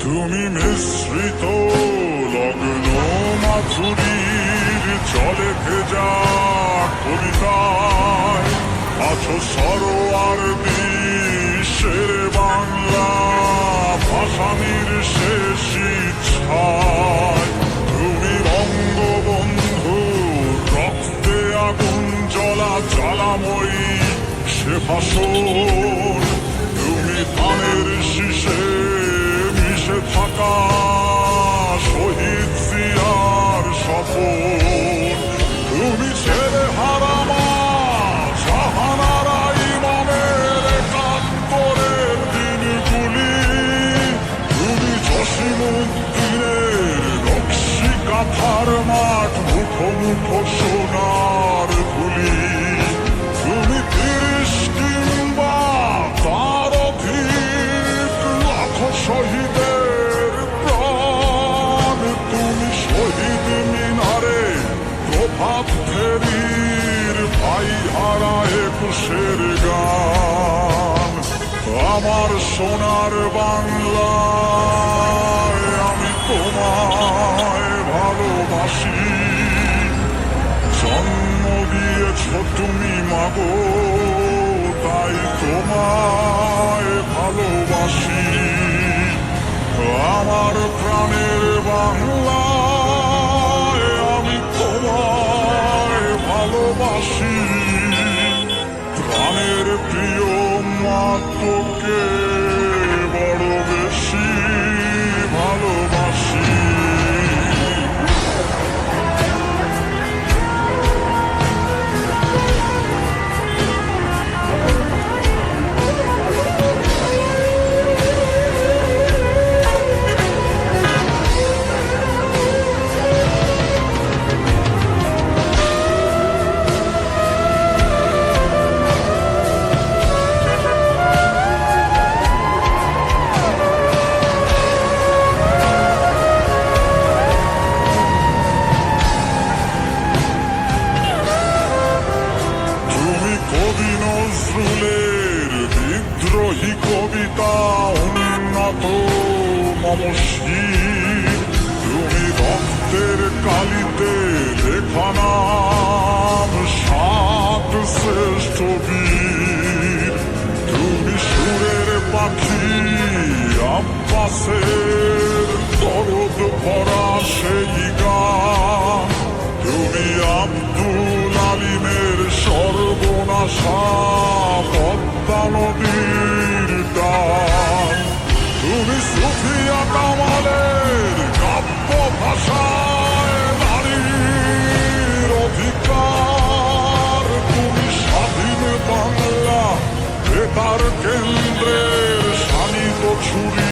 তুমি মিশ্রিত লগ্ন মাধুরীর জলে ভেজা কবিতায় আছো সরোয়ার বিশ্বের বাংলা ভাষানির শেষ ইচ্ছায়। তুমি বঙ্গবন্ধু রক্তে আগুন জ্বলা জ্বালাময়ী সে ভাষণ। তুমি ধানের শীষে মিশে থাকা শহীদ জিয়ার শপথ। তুমি ছেলে হারামা জাহানারা ইমামের একাত্তরের দিনগুলি। তুমি জসিমউদ্দিনের নকশি কাঁথার মাঠ মুঠো মুঠো সোনার ধুলি। তুমি ৩০ কিংবা তার অধিক লাখো শহীদের প্রাণ। তুমি শহীদ মিনারে প্রভাত ফেরির ভাই হারা ২১-এর গান। আমার সোনার বাংলায় আমি তোমায় ভালোবাসি। জন্ম দিয়েছ তুমি মাগো তাই তোমায় ভালোবাসি। আমার প্রাণের বাংলায় আমি তোমায় ভালোবাসি। প্রাণের প্রিয় মাতৃকে বড় বেশি ভালোবাসি। কবি নজরুলের বিদ্রোহী কবিতা উন্নত মমশির। তুমি রক্তের কালিতে লেখা নাম ৭ শ্রেষ্ঠ বীর। তুমি সুরের পাখি আব্বাসের দরদ ভরা সেই গান। তুমি আব্দুল আলিমের সর্বনাশা পদ্মা নদীর টান। তুমি সুফিয়া কামালের কাব্য ভাষায় নারীর অধিকার। তুমি স্বাধীন বাংলা বেতার কেন্দ্রের শানিত ছুরি।